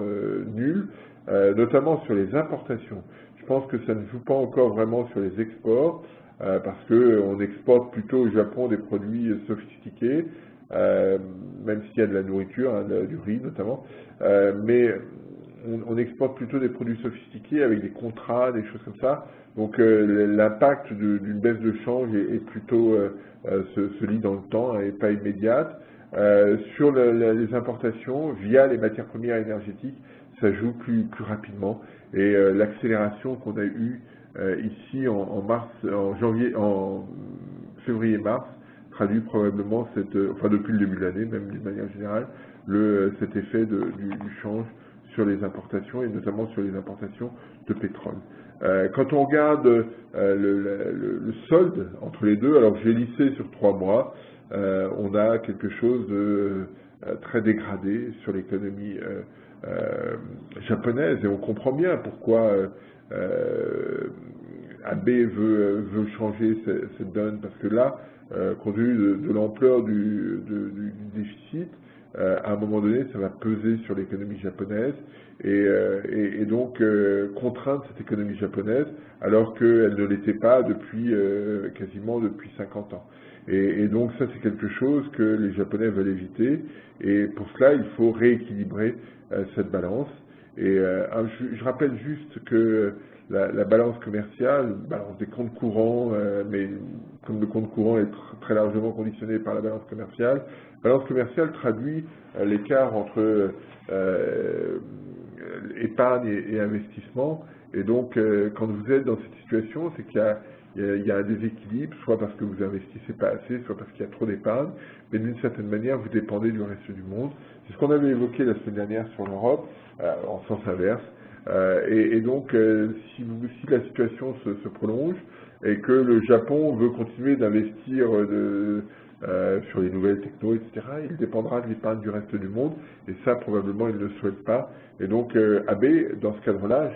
nul, notamment sur les importations. Je pense que ça ne joue pas encore vraiment sur les exports, parce qu'on exporte plutôt au Japon des produits sophistiqués, même s'il y a de la nourriture, hein, du riz notamment, mais on exporte plutôt des produits sophistiqués avec des contrats, des choses comme ça. Donc l'impact d'une baisse de change est plutôt se lit dans le temps et pas immédiate. Sur les importations, via les matières premières énergétiques, ça joue plus rapidement. Et l'accélération qu'on a eue ici en février-mars, traduit probablement depuis le début de l'année, même d'une manière générale, cet effet du change sur les importations et notamment sur les importations de pétrole. Quand on regarde le solde entre les deux, alors j'ai lissé sur 3 mois, on a quelque chose de très dégradé sur l'économie japonaise, et on comprend bien pourquoi Abe veut changer cette donne, parce que là, compte tenu de l'ampleur du déficit, à un moment donné, ça va peser sur l'économie japonaise et donc contraindre cette économie japonaise, alors qu'elle ne l'était pas quasiment depuis 50 ans. Et donc ça, c'est quelque chose que les Japonais veulent éviter, et pour cela, il faut rééquilibrer cette balance. Et je rappelle juste que la balance commerciale, balance des comptes courants, mais comme le compte courant est très largement conditionné par la balance commerciale traduit l'écart entre épargne et investissement. Et donc, quand vous êtes dans cette situation, c'est qu'il y a un déséquilibre, soit parce que vous investissez pas assez, soit parce qu'il y a trop d'épargne, mais d'une certaine manière, vous dépendez du reste du monde. C'est ce qu'on avait évoqué la semaine dernière sur l'Europe, en sens inverse. Et donc, si la situation se prolonge et que le Japon veut continuer d'investir sur les nouvelles techno, etc., il dépendra de l'épargne du reste du monde, et ça, probablement, il ne le souhaite pas. Et donc, Abe, dans ce cadre-là,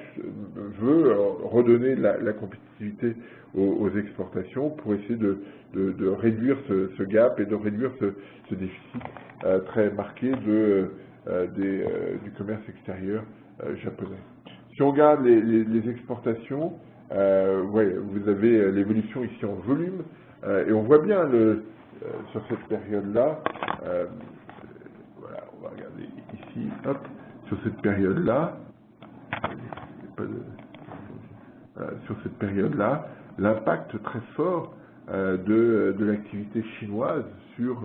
veut redonner la compétitivité aux exportations pour essayer de réduire ce gap et de réduire ce déficit très marqué du commerce extérieur japonais. Si on regarde les exportations, vous avez l'évolution ici en volume, et on voit bien sur cette période-là, voilà, on va regarder ici, hop, sur cette période-là, l'impact très fort de l'activité chinoise sur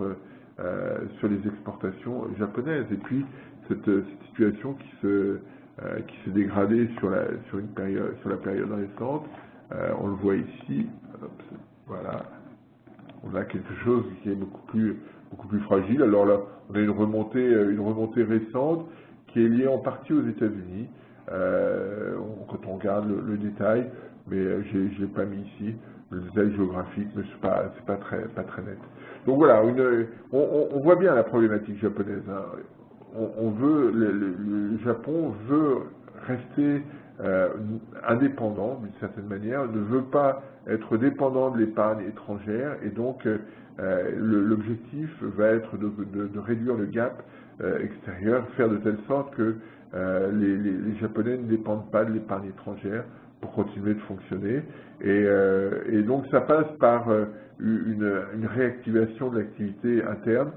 les exportations japonaises, et puis cette situation qui s'est dégradée sur la période récente. On le voit ici, hop, voilà. On a quelque chose qui est beaucoup plus fragile. Alors là, on a une remontée récente qui est liée en partie aux États-Unis. Quand on regarde le détail, mais je l'ai pas mis ici. le détail géographique, mais c'est pas très net. Donc voilà, on voit bien la problématique japonaise. Hein. Le Japon veut rester indépendant d'une certaine manière, ne veut pas être dépendant de l'épargne étrangère, et donc l'objectif va être de réduire le gap extérieur, faire de telle sorte que les Japonais ne dépendent pas de l'épargne étrangère pour continuer de fonctionner. Et donc ça passe par une réactivation de l'activité interne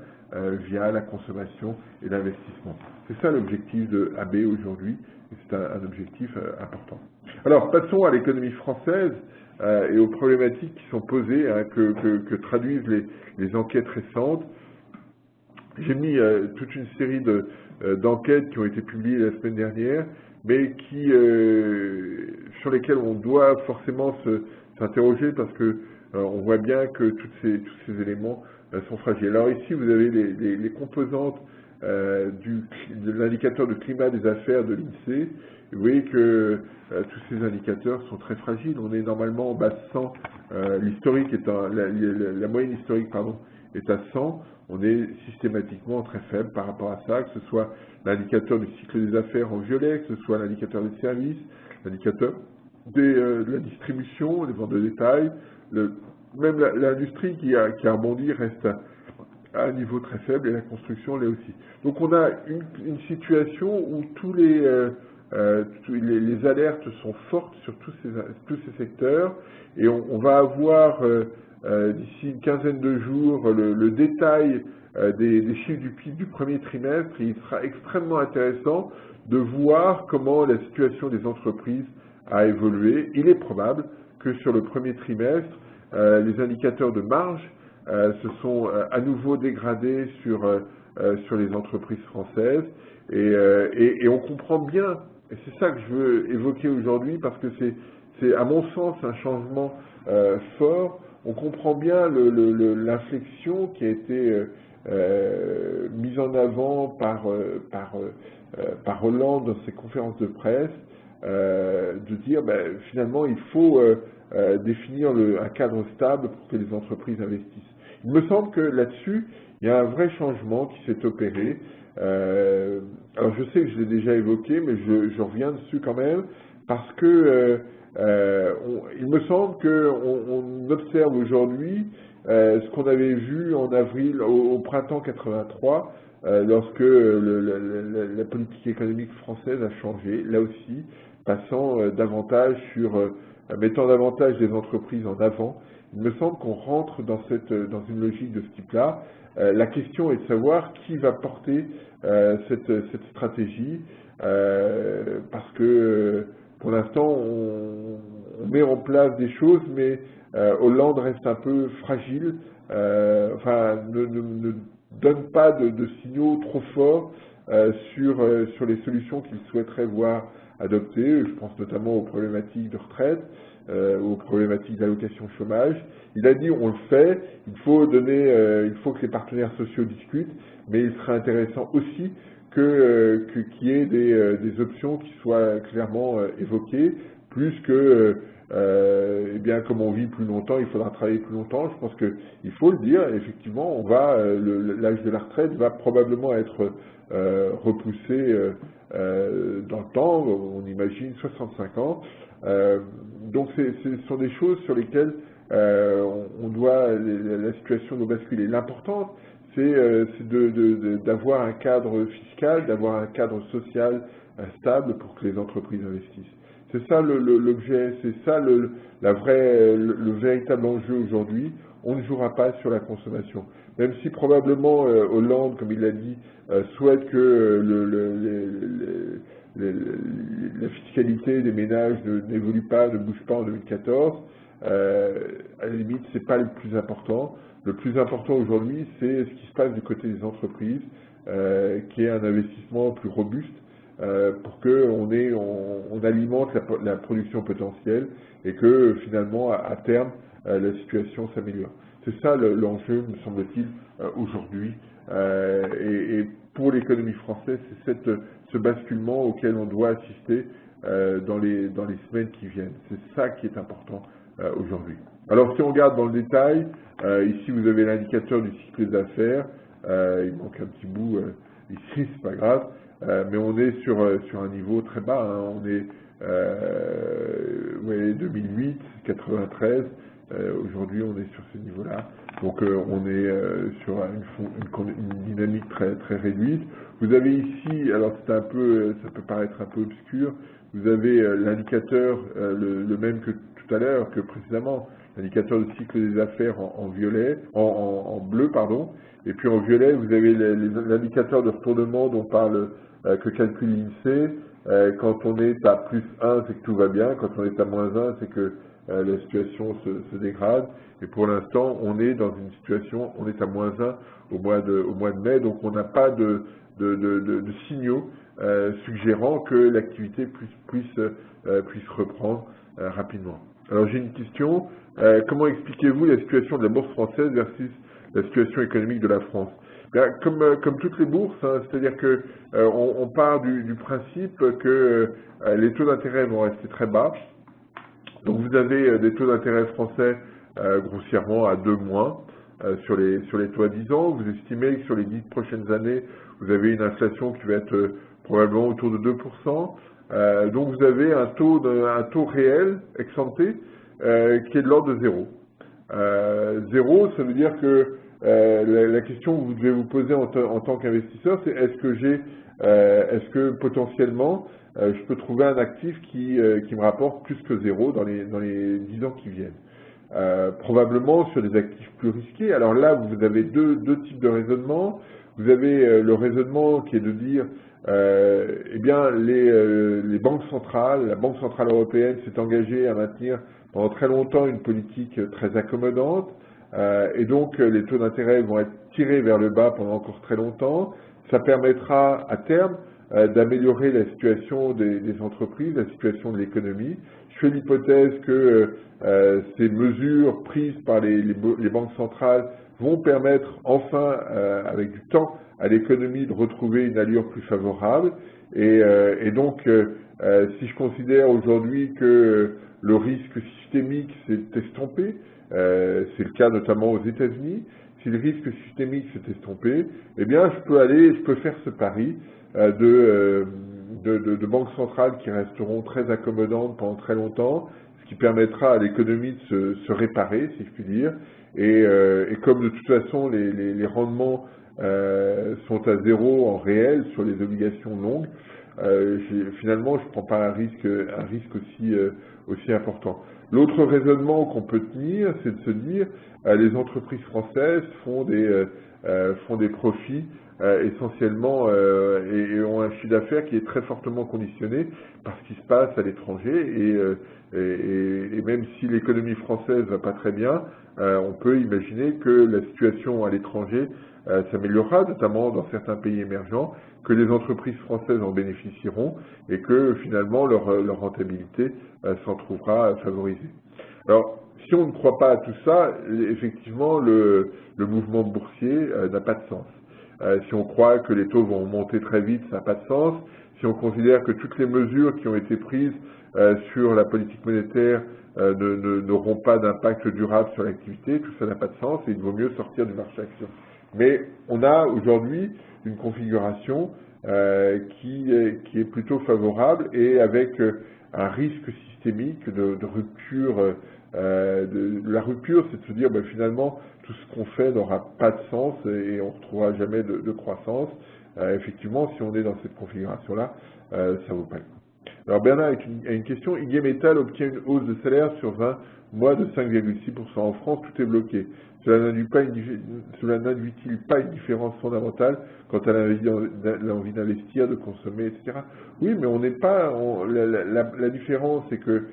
via la consommation et l'investissement. C'est ça l'objectif de Abe aujourd'hui, et c'est un objectif important. Alors passons à l'économie française et aux problématiques qui sont posées, hein, que traduisent les enquêtes récentes. J'ai mis toute une série d'enquêtes qui ont été publiées la semaine dernière, mais sur lesquelles on doit forcément s'interroger parce que on voit bien que tous ces éléments sont fragiles. Alors ici, vous avez les composantes de l'indicateur de climat des affaires de l'INSEE. Vous voyez que tous ces indicateurs sont très fragiles. On est normalement en bas de 100. L'historique est la moyenne historique, pardon, est à 100. On est systématiquement très faible par rapport à ça, que ce soit l'indicateur du cycle des affaires en violet, que ce soit l'indicateur des services, l'indicateur de la distribution, des ventes de détail, même l'industrie qui a rebondi reste à un niveau très faible et la construction l'est aussi. Donc on a une situation où tous les alertes sont fortes sur tous ces secteurs et on va avoir d'ici une quinzaine de jours le détail des chiffres du PIB du premier trimestre. Et il sera extrêmement intéressant de voir comment la situation des entreprises a évolué. Il est probable que sur le premier trimestre, les indicateurs de marge se sont à nouveau dégradés sur les entreprises françaises et on comprend bien, et c'est ça que je veux évoquer aujourd'hui parce que c'est à mon sens un changement fort. On comprend bien l'inflexion qui a été mise en avant par Hollande dans ses conférences de presse, de dire finalement il faut définir un cadre stable pour que les entreprises investissent. Il me semble que là-dessus, il y a un vrai changement qui s'est opéré. Alors je sais que je l'ai déjà évoqué, mais je reviens dessus quand même, parce que il me semble qu'on observe aujourd'hui ce qu'on avait vu en avril, au printemps 83, lorsque la politique économique française a changé, là aussi, passant mettant davantage les entreprises en avant. Il me semble qu'on rentre dans une logique de ce type-là. La question est de savoir qui va porter cette stratégie, parce que pour l'instant, on met en place des choses, mais Hollande reste un peu fragile, ne donne pas de signaux trop forts sur les solutions qu'il souhaiterait voir adoptées. Je pense notamment aux problématiques de retraite, aux problématiques d'allocation chômage. Il a dit on le fait, il faut que les partenaires sociaux discutent, mais il serait intéressant aussi qu'il y ait des options qui soient clairement évoquées, plus que comme on vit plus longtemps, il faudra travailler plus longtemps. Je pense qu'il faut le dire, effectivement, l'âge de la retraite va probablement être repoussé dans le temps, on imagine 65 ans. Donc ce sont des choses sur lesquelles la situation doit basculer. L'important, c'est d'avoir un cadre fiscal, d'avoir un cadre social stable pour que les entreprises investissent. C'est ça l'objet, c'est ça le véritable enjeu aujourd'hui. On ne jouera pas sur la consommation. Même si probablement Hollande, comme il l'a dit, souhaite que la fiscalité des ménages n'évolue pas, ne bouge pas en 2014, à la limite, c'est pas le plus important. Le plus important aujourd'hui, c'est ce qui se passe du côté des entreprises, qui est un investissement plus robuste, pour qu'on alimente la production potentielle et que finalement, à terme, la situation s'améliore. C'est ça l'enjeu, me semble-t-il, aujourd'hui. Et pour l'économie française, c'est ce basculement auquel on doit assister dans les semaines qui viennent. C'est ça qui est important aujourd'hui. Alors si on regarde dans le détail, ici vous avez l'indicateur du cycle d'affaires, il manque un petit bout ici, c'est pas grave, mais on est sur un niveau très bas, hein. On est vous voyez, 2008, 93, aujourd'hui on est sur ce niveau-là, donc on est sur une dynamique très, très réduite. Vous avez ici, alors c'est un peu, ça peut paraître un peu obscur, vous avez l'indicateur, le même que tout à l'heure, que précédemment, l'indicateur de cycle des affaires en violet, en bleu, pardon, et puis en violet, vous avez l'indicateur de retournement dont parle, que calcule l'INSEE. Quand on est à plus 1, c'est que tout va bien, quand on est à moins 1, c'est que la situation se dégrade, et pour l'instant, on est dans une situation, on est à moins 1 au mois de mai, donc on n'a pas de signaux suggérant que l'activité puisse reprendre rapidement. Alors j'ai une question, comment expliquez-vous la situation de la bourse française versus la situation économique de la France? Bien, comme toutes les bourses, hein, c'est-à-dire que on part du principe que les taux d'intérêt vont rester très bas. Donc vous avez des taux d'intérêt français grossièrement à 2 moins sur les taux à 10 ans. Vous estimez que sur les 10 prochaines années, vous avez une inflation qui va être probablement autour de 2%. Donc vous avez un taux réel, ex ante, qui est de l'ordre de 0. 0, ça veut dire que la question que vous devez vous poser en tant qu'investisseur, c'est est-ce que potentiellement je peux trouver un actif qui me rapporte plus que 0 dans les 10 ans qui viennent. Probablement sur des actifs plus risqués. Alors là, vous avez deux types de raisonnement. Vous avez le raisonnement qui est de dire, eh bien, les banques centrales, la Banque centrale européenne s'est engagée à maintenir pendant très longtemps une politique très accommodante, et donc les taux d'intérêt vont être tirés vers le bas pendant encore très longtemps. Ça permettra à terme d'améliorer la situation des entreprises, la situation de l'économie. Je fais l'hypothèse que ces mesures prises par les banques centrales vont permettre enfin, avec du temps, à l'économie de retrouver une allure plus favorable. Et donc, si je considère aujourd'hui que le risque systémique s'est estompé, c'est le cas notamment aux États-Unis, si le risque systémique s'est estompé, eh bien, je peux faire ce pari de banques centrales qui resteront très accommodantes pendant très longtemps, ce qui permettra à l'économie de se réparer, si je puis dire. Et comme de toute façon les rendements sont à 0 en réel sur les obligations longues, finalement je ne prends pas un risque aussi important. L'autre raisonnement qu'on peut tenir, c'est de se dire les entreprises françaises font des profits essentiellement et ont un chiffre d'affaires qui est très fortement conditionné par ce qui se passe à l'étranger et même si l'économie française va pas très bien, on peut imaginer que la situation à l'étranger s'améliorera, notamment dans certains pays émergents, que les entreprises françaises en bénéficieront et que finalement leur rentabilité s'en trouvera favorisée. Alors, si on ne croit pas à tout ça, effectivement, le mouvement boursier n'a pas de sens. Si on croit que les taux vont monter très vite, ça n'a pas de sens. Si on considère que toutes les mesures qui ont été prises sur la politique monétaire n'auront pas d'impact durable sur l'activité, tout ça n'a pas de sens et il vaut mieux sortir du marché action. Mais on a aujourd'hui une configuration qui est plutôt favorable et avec un risque systémique de rupture. La rupture, c'est de se dire finalement tout ce qu'on fait n'aura pas de sens et on ne retrouvera jamais de croissance. Effectivement, si on est dans cette configuration-là, ça vaut pas le coup. Alors Bernard a une question. IG Metall obtient une hausse de salaire sur 20 mois de 5,6%. En France, tout est bloqué. Cela n'induit-il pas une différence fondamentale quant à l'envie d'investir, de consommer, etc. Oui, mais on n'est pas. La différence, c'est que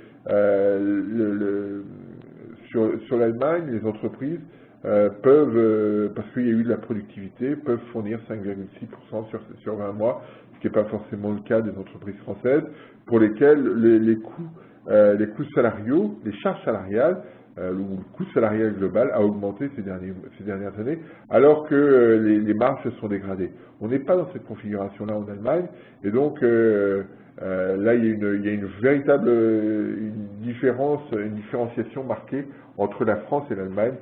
sur l'Allemagne, les entreprises peuvent, parce qu'il y a eu de la productivité, peuvent fournir 5,6% sur 20 mois, ce qui n'est pas forcément le cas des entreprises françaises, pour lesquelles les coûts salariaux, les charges salariales, le coût salarial global a augmenté ces dernières années, alors que les marges se sont dégradées. On n'est pas dans cette configuration-là en Allemagne, et donc là, il y a une véritable différenciation marquée entre la France et l'Allemagne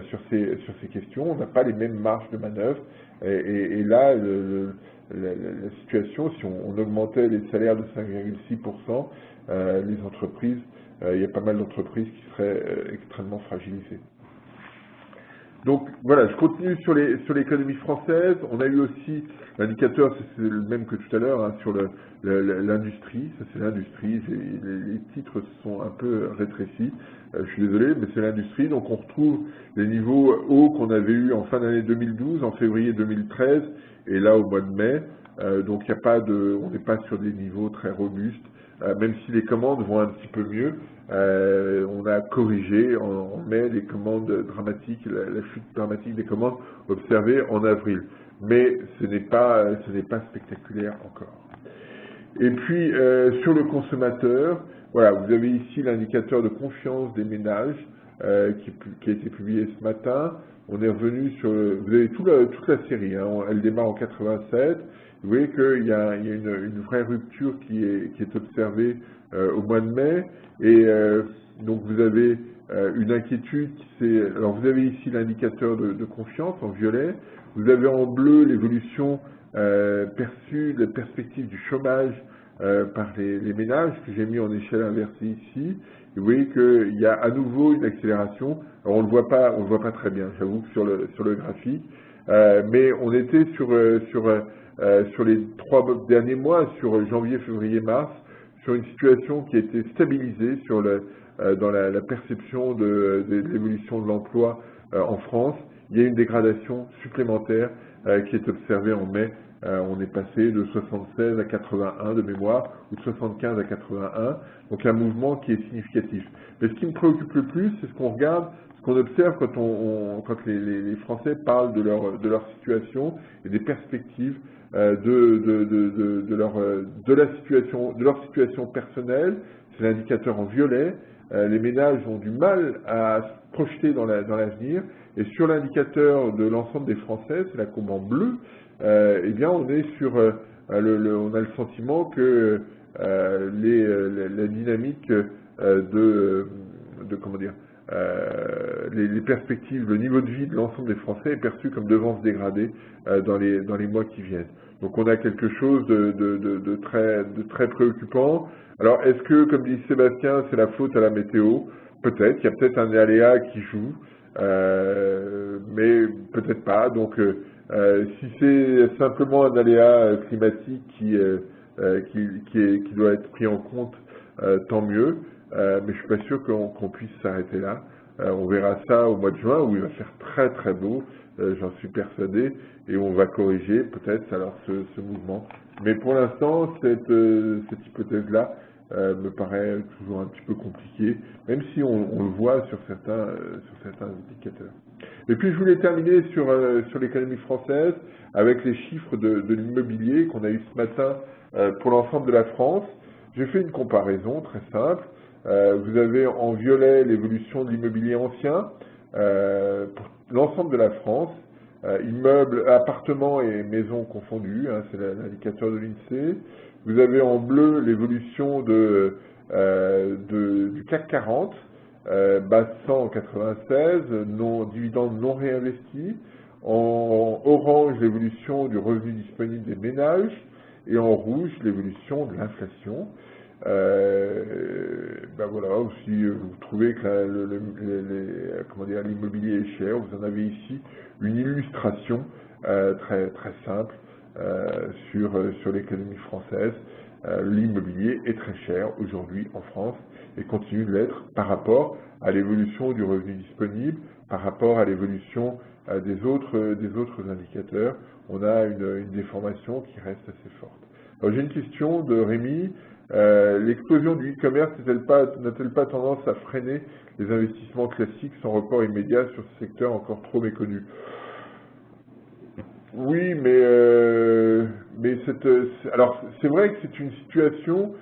sur ces questions. On n'a pas les mêmes marges de manœuvre. Et là, la situation, si on augmentait les salaires de 5,6%, les entreprises, il y a pas mal d'entreprises qui seraient extrêmement fragilisées. Donc voilà, je continue sur l'économie française. On a eu aussi l'indicateur, c'est le même que tout à l'heure, hein, sur l'industrie. Ça c'est l'industrie. Les titres sont un peu rétrécis. Je suis désolé, mais c'est l'industrie. Donc on retrouve les niveaux hauts qu'on avait eu en fin d'année 2012, en février 2013, et là au mois de mai. Donc il n'y a pas on n'est pas sur des niveaux très robustes. Même si les commandes vont un petit peu mieux, on a corrigé en mai les commandes dramatiques, la chute dramatique des commandes observées en avril. Mais ce n'est pas spectaculaire encore. Et puis, sur le consommateur, voilà, vous avez ici l'indicateur de confiance des ménages qui a été publié ce matin. On est revenu sur... vous avez toute la série, hein, elle démarre en 87. Vous voyez qu'il y a une vraie rupture qui est observée au mois de mai. Et donc vous avez une inquiétude alors vous avez ici l'indicateur de confiance en violet. Vous avez en bleu l'évolution perçue, la perspective du chômage par les ménages, que j'ai mis en échelle inversée ici. Et vous voyez qu'il y a à nouveau une accélération. Alors on le voit pas très bien, j'avoue, sur le graphique. Mais on était sur les 3 derniers mois, sur janvier, février, mars, sur une situation qui a été stabilisée dans la perception de l'évolution de l'emploi en France. Il y a une dégradation supplémentaire qui est observée en mai. On est passé de 76 à 81 de mémoire, ou de 75 à 81, donc un mouvement qui est significatif. Mais ce qui me préoccupe le plus, c'est ce qu'on regarde, ce qu'on observe quand les Français parlent de leur situation et des perspectives de leur situation personnelle. C'est l'indicateur en violet. Les ménages ont du mal à se projeter dans l'avenir. Et sur l'indicateur de l'ensemble des Français, c'est la courbe en bleu, eh bien on est sur on a le sentiment que la dynamique comment dire, les perspectives, le niveau de vie de l'ensemble des Français est perçu comme devant se dégrader dans les mois qui viennent. Donc on a quelque chose de très préoccupant. Alors est-ce que, comme dit Sébastien, c'est la faute à la météo? Peut-être, il y a peut-être un aléa qui joue, mais peut-être pas. Donc si c'est simplement un aléa climatique qui doit être pris en compte, tant mieux. Mais je suis pas sûr qu'on puisse s'arrêter là. On verra ça au mois de juin où il va faire très très beau, j'en suis persuadé, et on va corriger peut-être alors ce mouvement. Mais pour l'instant, cette hypothèse-là me paraît toujours un petit peu compliquée, même si on le voit sur certains indicateurs. Et puis je voulais terminer sur l'économie française avec les chiffres de l'immobilier qu'on a eu ce matin pour l'ensemble de la France. J'ai fait une comparaison très simple. Vous avez en violet l'évolution de l'immobilier ancien pour l'ensemble de la France, immeubles, appartements et maisons confondus, hein, c'est l'indicateur de l'INSEE. Vous avez en bleu l'évolution du CAC 40, base 100 en 96, dividendes non réinvestis. En orange, l'évolution du revenu disponible des ménages. Et en rouge, l'évolution de l'inflation. Voilà, si vous trouvez que l'immobilier est cher, vous en avez ici une illustration très simple sur l'économie française. L'immobilier est très cher aujourd'hui en France et continue de l'être par rapport à l'évolution du revenu disponible, par rapport à l'évolution des autres indicateurs. On a une déformation qui reste assez forte. Alors j'ai une question de Rémi. L'explosion du e-commerce n'a-t-elle pas tendance à freiner les investissements classiques sans report immédiat sur ce secteur encore trop méconnu? Oui, mais alors c'est vrai que c'est une situation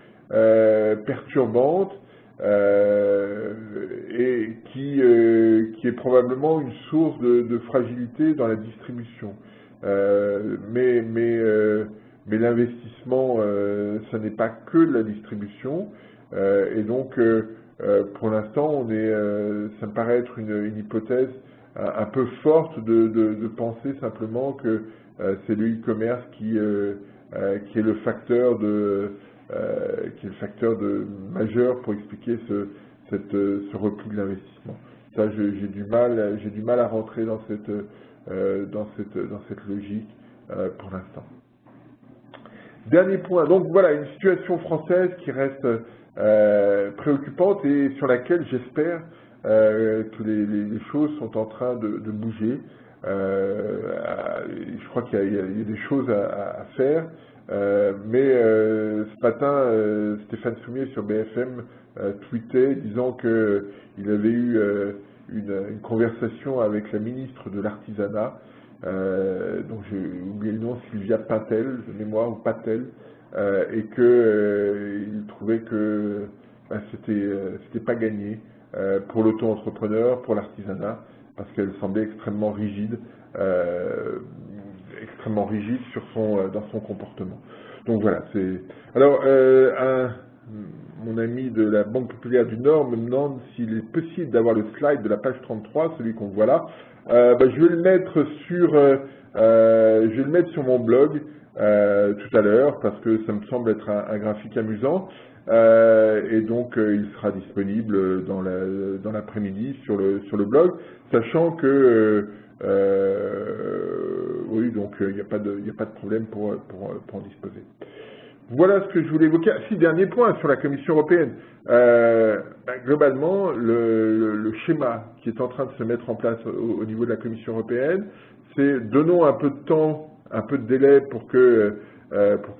perturbante et qui est probablement une source de fragilité dans la distribution. Mais l'investissement, ça n'est pas que de la distribution, et donc pour l'instant, ça me paraît être une hypothèse un peu forte de penser simplement que c'est le e-commerce qui est le facteur majeur pour expliquer ce repli de l'investissement. Ça, j'ai du mal à rentrer dans cette logique pour l'instant. Dernier point, donc voilà, une situation française qui reste préoccupante et sur laquelle j'espère que les choses sont en train de bouger. Je crois qu'il y a des choses à faire, mais ce matin, Stéphane Soumier sur BFM tweetait disant qu'il avait eu une conversation avec la ministre de l'Artisanat, donc j'ai oublié le nom, Sylvia Pintel, de mémoire, ou Patel, et qu'il trouvait que c'était pas gagné pour l'auto-entrepreneur, pour l'artisanat, parce qu'elle semblait extrêmement rigide dans son comportement. Donc voilà, Alors, mon ami de la Banque Populaire du Nord me demande s'il est possible d'avoir le slide de la page 33, celui qu'on voit là. Je vais le mettre sur mon blog tout à l'heure, parce que ça me semble être un graphique amusant. Et donc il sera disponible dans l'après-midi sur le blog, sachant que oui, donc il n'y a pas de problème pour en disposer. Voilà ce que je voulais évoquer. Dernier point sur la Commission européenne. Globalement, le schéma qui est en train de se mettre en place au niveau de la Commission européenne, c'est donnons un peu de temps, un peu de délai pour que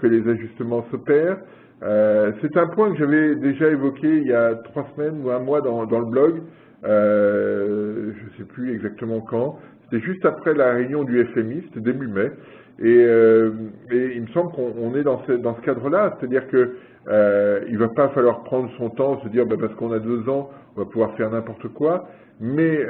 les ajustements s'opèrent. C'est un point que j'avais déjà évoqué il y a 3 semaines ou un mois dans le blog, je ne sais plus exactement quand. C'était juste après la réunion du FMI, c'était début mai, et il me semble qu'on est dans ce cadre-là, c'est-à-dire que il va pas falloir prendre son temps, se dire parce qu'on a 2 ans, on va pouvoir faire n'importe quoi, mais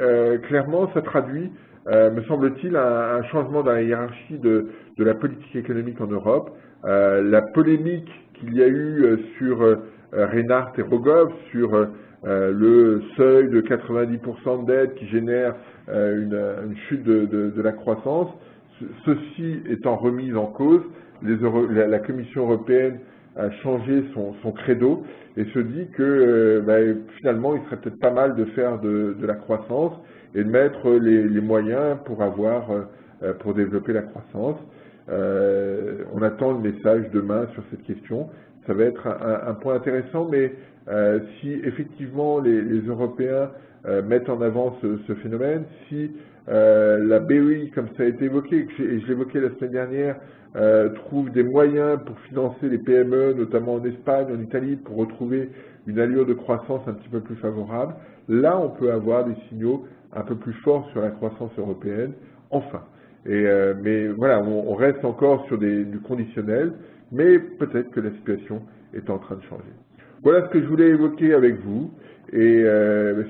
clairement ça traduit, me semble-t-il, un changement dans la hiérarchie de la politique économique en Europe. La polémique qu'il y a eu sur Reinhardt et Rogov, sur le seuil de 90% de dette qui génère une chute de la croissance, ceci étant remis en cause, la Commission européenne a changé son credo et se dit que finalement il serait peut-être pas mal de faire de la croissance et de mettre les moyens pour développer la croissance. On attend le message demain sur cette question. Ça va être un point intéressant, mais si effectivement les Européens mettent en avant ce phénomène, si la BEI, comme ça a été évoqué, et je l'évoquais la semaine dernière, trouve des moyens pour financer les PME, notamment en Espagne, en Italie, pour retrouver une allure de croissance un petit peu plus favorable, là on peut avoir des signaux un peu plus forts sur la croissance européenne, enfin. Mais voilà, on reste encore sur du conditionnel, mais peut-être que la situation est en train de changer. Voilà ce que je voulais évoquer avec vous, et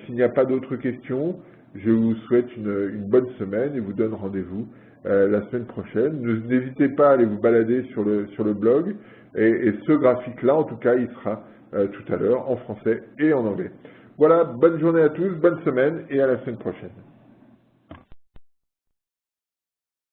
s'il n'y a pas d'autres questions, je vous souhaite une bonne semaine et vous donne rendez-vous la semaine prochaine. N'hésitez pas à aller vous balader sur le blog, et ce graphique-là, en tout cas, il sera tout à l'heure en français et en anglais. Voilà, bonne journée à tous, bonne semaine et à la semaine prochaine.